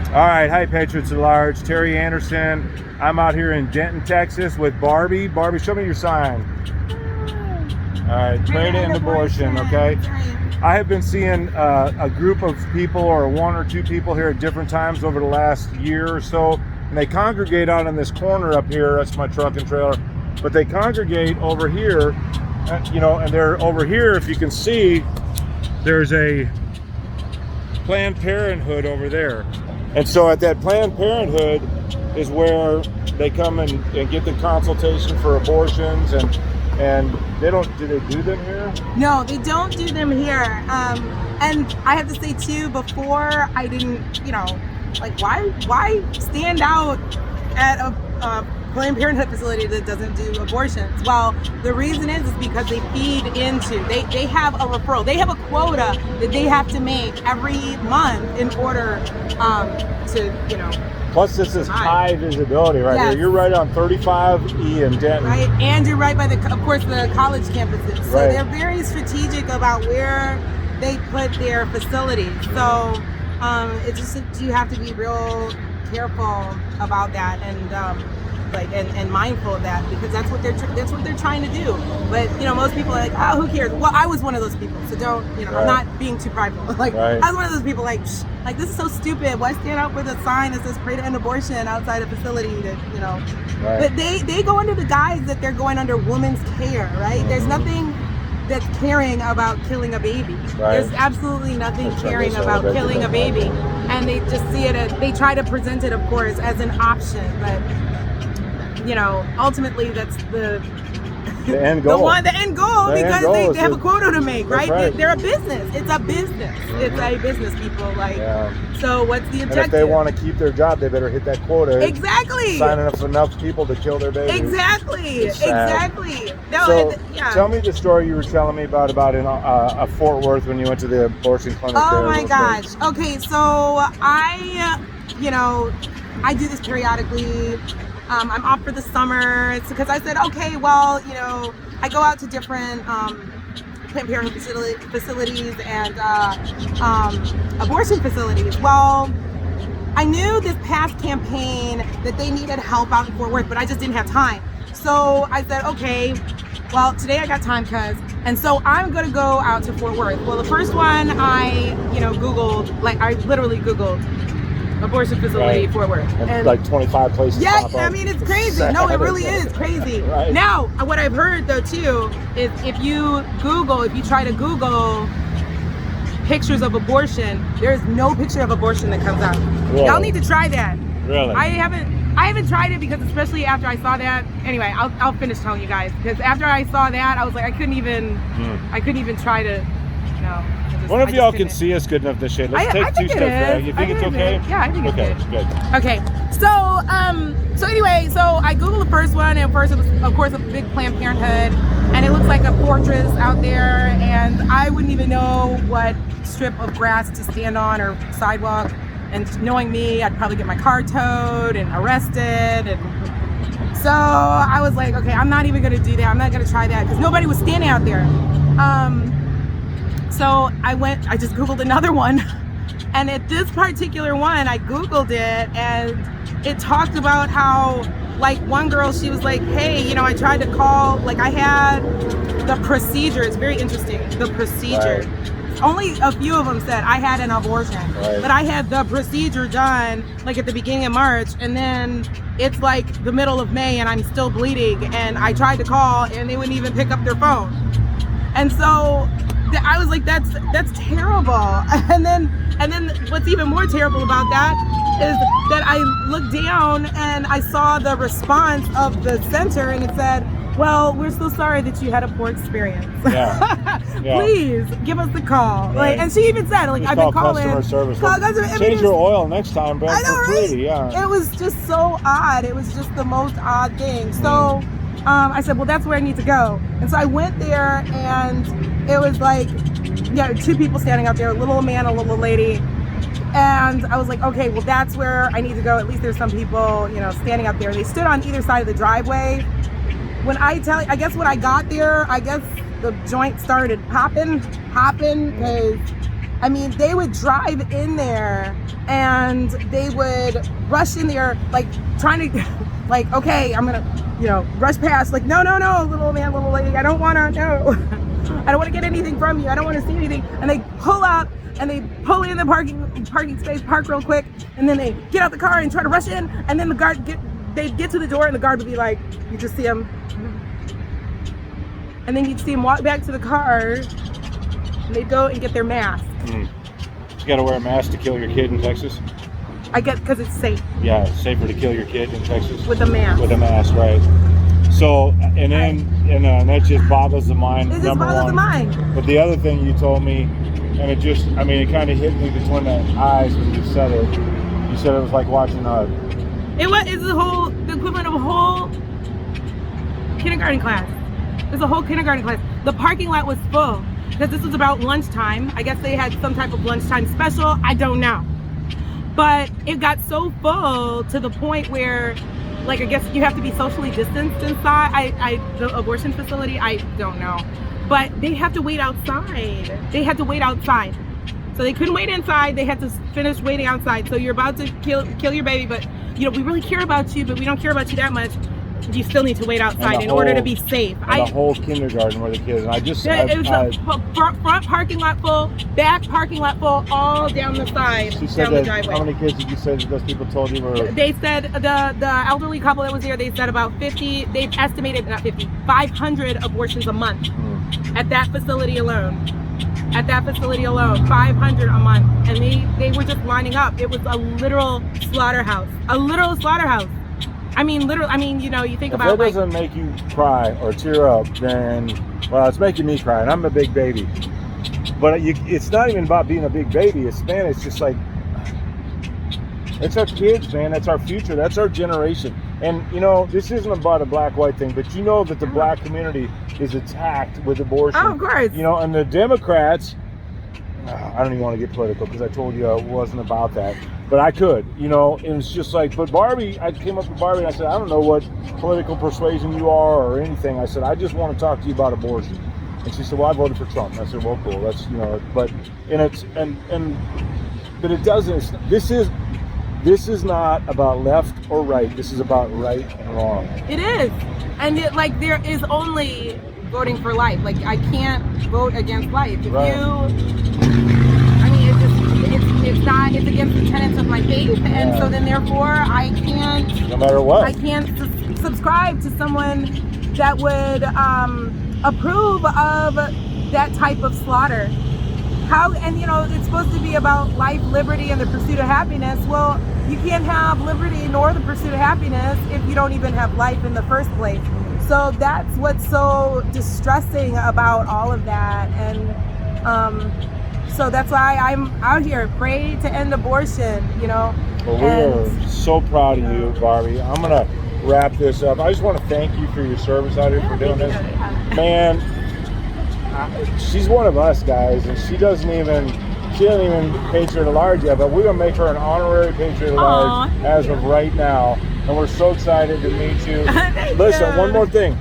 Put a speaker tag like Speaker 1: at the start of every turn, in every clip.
Speaker 1: All right, hi Patriots at Large, Terry Anderson. I'm out here in Denton, Texas with Barbie. Barbie, show me your sign. All right, trade and abortion, okay? I have been seeing a group of people or one or two people here at different times over the last year or so, and they congregate out in this corner up here. That's my truck and trailer. But they congregate over here, and they're over here, if you can see, there's a Planned Parenthood over there. And so at that Planned Parenthood is where they come and get the consultation for abortions, and do they do them here?
Speaker 2: No, they don't do them here. And I have to say too, before I didn't, why stand out at a Planned Parenthood facility that doesn't do abortions? Well, the reason is because they feed into, they have a referral. They have a quota that they have to make every month in order to,
Speaker 1: Plus, this is high visibility right here. You're right on 35E in Denton.
Speaker 2: Right, and you're right by of course, the college campuses. So they're very strategic about where they put their facilities. So it's just, you have to be real careful about that and mindful of that, because that's what they're trying to do. But most people are like, oh, who cares? Well, I was one of those people, so don't I'm not being too prideful. I was one of those people like this is so stupid. Why stand up with a sign that says pray to end abortion outside a facility that But they go under the guise that they're going under women's care, right? There's nothing that's caring about killing a baby. There's absolutely nothing caring about killing a baby, and they just see it as, they try to present it, of course, as an option, but ultimately that's the
Speaker 1: end goal.
Speaker 2: The end goal, because they have a quota to make, right? They're a business. It's a business. It's a business, people. So what's the objective?
Speaker 1: And if they want to keep their job, they better hit that quota.
Speaker 2: Exactly.
Speaker 1: Signing up enough people to kill their baby.
Speaker 2: Exactly. No,
Speaker 1: so tell me the story you were telling me about in Fort Worth when you went to the abortion clinic.
Speaker 2: Oh my gosh. Okay, so I do this periodically. I'm off for the summer. It's because I said, okay, well, I go out to different Planned Parenthood facilities and abortion facilities. Well, I knew this past campaign that they needed help out in Fort Worth, but I just didn't have time. So I said, okay, well, today I got time, and so I'm gonna go out to Fort Worth. Well, the first one I Googled, I literally Googled abortion facility Fort Worth, and like
Speaker 1: 25 places.
Speaker 2: Yeah, I mean, it's crazy. No, it really is crazy. Now, what I've heard though too is if you try to Google pictures of abortion, there is no picture of abortion that comes out. Really? Y'all need to try that.
Speaker 1: Really?
Speaker 2: I haven't tried it, because especially after I saw that. Anyway, I'll finish telling you guys, because after I saw that, I was like, I couldn't even try to.
Speaker 1: One of y'all can see us good enough this shit. Let's take 2 steps back. You think it's okay?
Speaker 2: Yeah, I think it's
Speaker 1: good.
Speaker 2: Okay, so anyway, so I Googled the first one, and first it was, of course, a big Planned Parenthood, and it looks like a fortress out there, and I wouldn't even know what strip of grass to stand on or sidewalk, and knowing me, I'd probably get my car towed and arrested, and so I was like, okay, I'm not even gonna do that. I'm not gonna try that, because nobody was standing out there. So I just Googled another one, and at this particular one, I Googled it, and it talked about how, one girl, she was like, hey, I tried to call, I had the procedure. It's very interesting, the procedure. Only a few of them said I had an abortion, but I had the procedure done, at the beginning of March, and then it's the middle of May, and I'm still bleeding, and I tried to call, and they wouldn't even pick up their phone. And so I was like, that's terrible. And then what's even more terrible about that is that I looked down and I saw the response of the center, and it said, well, we're so sorry that you had a poor experience. Please give us a call. And she even said, I've been calling
Speaker 1: customer service. Change your oil next time, but for free. Yeah.
Speaker 2: It was just so odd. It was just the most odd thing. So I said, well, that's where I need to go. And so I went there, and it was 2 people standing out there, a little man, a little lady. And I was like, okay, well, that's where I need to go. At least there's some people, standing out there. They stood on either side of the driveway. I guess when I got there, the joint started popping, because I mean, they would drive in there and they would rush in there, like trying to, like, okay, I'm gonna, rush past. Like, no, little man, little lady, I don't wanna, no. I don't wanna get anything from you. I don't wanna see anything. And they pull up and they pull in the parking space, park real quick, and then they get out the car and try to rush in. And then the guard they'd get to the door and the guard would be like, you just see him. And then you'd see him walk back to the car and they'd go and get their mask.
Speaker 1: You gotta wear a mask to kill your kid in Texas?
Speaker 2: I guess because it's safe.
Speaker 1: Yeah, it's safer to kill your kid in Texas?
Speaker 2: With a mask.
Speaker 1: With a mask, right. So, and that just boggles the mind.
Speaker 2: It just boggles the mind.
Speaker 1: But the other thing you told me, and it just, I mean, it kind of hit me between the eyes when you said it. You said it was like watching
Speaker 2: it's the equivalent of a whole kindergarten class. It's a whole kindergarten class. The parking lot was full because this was about lunchtime. I guess they had some type of lunchtime special. I don't know. But it got so full to the point where, like, I guess you have to be socially distanced inside. The abortion facility, I don't know. But they have to wait outside. They had to wait outside. So they couldn't wait inside. They had to finish waiting outside. So you're about to kill your baby, but we really care about you, but we don't care about you that much. You still need to wait outside in order to be safe.
Speaker 1: The whole kindergarten where the kids, and
Speaker 2: it was a front parking lot full, back parking lot full, all down the side, down the driveway.
Speaker 1: How many kids did you say that those people told you were?
Speaker 2: They said the elderly couple that was there, they said about 50, they've estimated, not 50, 500 abortions a month at that facility alone. At that facility alone, 500 a month. And they were just lining up. It was a literal slaughterhouse. A literal slaughterhouse. I mean, you think about,
Speaker 1: if it doesn't make you cry or tear up, then, well, it's making me cry, and I'm a big baby. But it's not even about being a big baby. It's just like, it's our kids, man. That's our future. That's our generation. And, this isn't about a black-white thing, but you know that the black community is attacked with abortion.
Speaker 2: Oh, of course.
Speaker 1: And the Democrats, I don't even want to get political because I told you it wasn't about that. But I could, and it's just like, but Barbie, I came up with Barbie and I said, I don't know what political persuasion you are or anything. I said, I just want to talk to you about abortion. And she said, well, I voted for Trump. And I said, well, cool. That's, but it doesn't, this is not about left or right. This is about right and wrong.
Speaker 2: It is. And there is only voting for life. Like, I can't vote against life. If it's against the tenets of my faith, and so then therefore I can't,
Speaker 1: no matter what,
Speaker 2: I can't subscribe to someone that would approve of that type of slaughter. It's supposed to be about life, liberty, and the pursuit of happiness. Well, you can't have liberty nor the pursuit of happiness if you don't even have life in the first place. So that's what's so distressing about all of that. And so that's why I'm out here. Pray to end abortion,
Speaker 1: Well, we are so proud of you, Barbie. I'm going to wrap this up. I just want to thank you for your service out here, for doing this. Man, she's one of us, guys, and she doesn't even Patriot at Large yet, but we're going to make her an honorary Patriot at Large as of right now. And we're so excited to meet you. Listen, one more thing.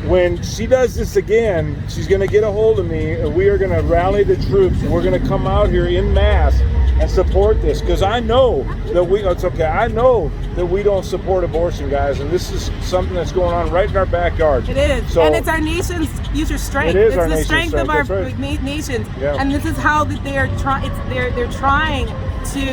Speaker 1: When she does this again, she's going to get a hold of me, and we are going to rally the troops, and we're going to come out here in mass and support this, because I know that I know that we don't support abortion, guys, and this is something that's going on right in our backyard.
Speaker 2: It is, and it's our nation's future strength.
Speaker 1: It is
Speaker 2: it's the strength of our nations, and this is how they're trying. They're trying to,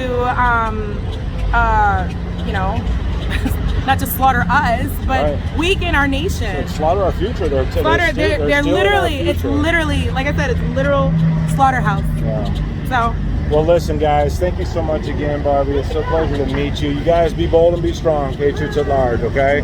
Speaker 2: not just slaughter us, but weaken our nation.
Speaker 1: So slaughter our future. They're
Speaker 2: literally, it's literally, like I said, it's literal slaughterhouse. Yeah. So.
Speaker 1: Well, listen, guys, thank you so much again, Barbie. It's a pleasure to meet you. You guys be bold and be strong, Patriots at Large, okay?